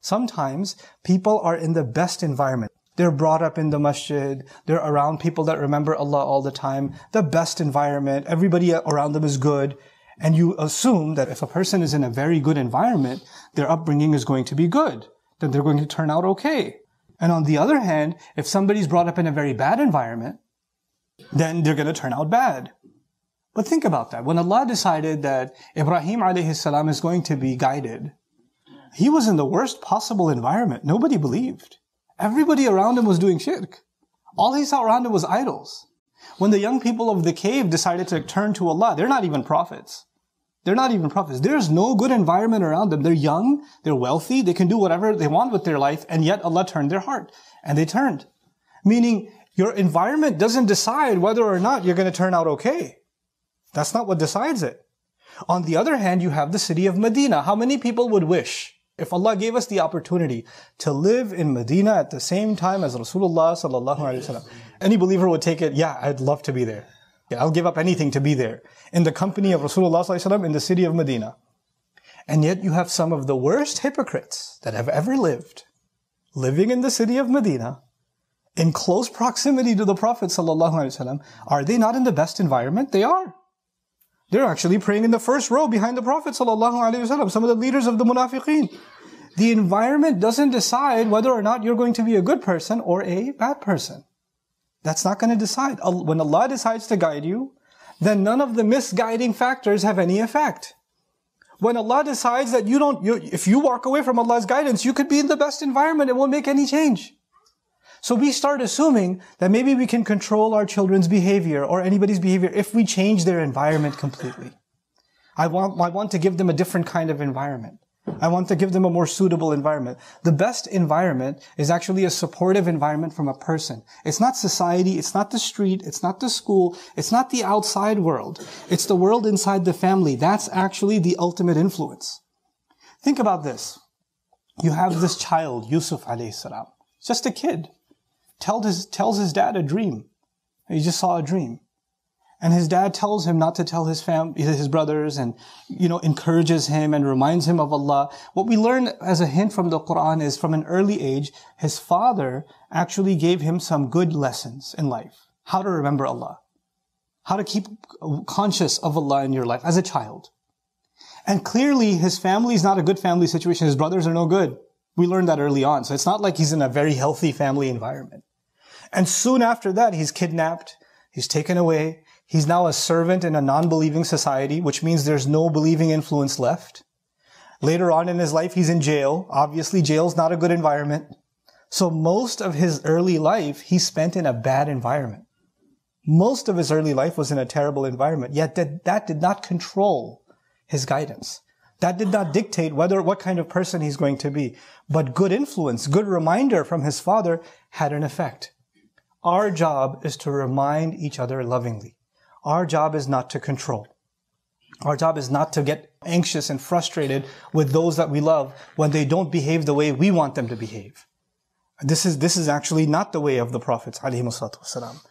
Sometimes people are in the best environment. They're brought up in the masjid. They're around people that remember Allah all the time. The best environment. Everybody around them is good. And you assume that if a person is in a very good environment, their upbringing is going to be good. That they're going to turn out okay. And on the other hand, if somebody's brought up in a very bad environment, then they're going to turn out bad. But think about that. When Allah decided that Ibrahim alayhi salam is going to be guided, he was in the worst possible environment. Nobody believed. Everybody around him was doing shirk. All he saw around him was idols. When the young people of the cave decided to turn to Allah, they're not even prophets. They're not even prophets. There's no good environment around them. They're young, they're wealthy, they can do whatever they want with their life, and yet Allah turned their heart. And they turned. Meaning, your environment doesn't decide whether or not you're going to turn out okay. That's not what decides it. On the other hand, you have the city of Medina. How many people would wish, if Allah gave us the opportunity to live in Medina at the same time as Rasulullah sallallahu alaihi wasallam? Any believer would take it, yeah, I'd love to be there. Yeah, I'll give up anything to be there. In the company of Rasulullah sallallahu alaihi wasallam in the city of Medina. And yet you have some of the worst hypocrites that have ever lived, living in the city of Medina, in close proximity to the Prophet sallallahu alaihi wasallam. Are they not in the best environment? They are. They're actually praying in the first row behind the Prophet sallallahu alaihi wasallam, some of the leaders of the munafiqeen. The environment doesn't decide whether or not you're going to be a good person or a bad person. That's not going to decide. When Allah decides to guide you, then none of the misguiding factors have any effect. When Allah decides that if you walk away from Allah's guidance, you could be in the best environment, it won't make any change. So we start assuming that maybe we can control our children's behavior or anybody's behavior if we change their environment completely. I want to give them a different kind of environment. I want to give them a more suitable environment. The best environment is actually a supportive environment from a person. It's not society, it's not the street, it's not the school, it's not the outside world. It's the world inside the family. That's actually the ultimate influence. Think about this. You have this child, Yusuf alayhi salam. Just a kid. Tells his dad a dream. He just saw a dream. And his dad tells him not to tell his brothers, and, encourages him and reminds him of Allah. What we learn as a hint from the Quran is from an early age, his father actually gave him some good lessons in life. How to remember Allah. How to keep conscious of Allah in your life as a child. And clearly his family is not a good family situation. His brothers are no good. We learned that early on. So it's not like he's in a very healthy family environment. And soon after that, he's kidnapped. He's taken away. He's now a servant in a non-believing society, which means there's no believing influence left. Later on in his life, he's in jail. Obviously, jail's not a good environment. So most of his early life, he spent in a bad environment. Most of his early life was in a terrible environment. Yet that did not control his guidance. That did not dictate what kind of person he's going to be. But good influence, good reminder from his father had an effect. Our job is to remind each other lovingly. Our job is not to control. Our job is not to get anxious and frustrated with those that we love when they don't behave the way we want them to behave. This is actually not the way of the Prophets ﷺ.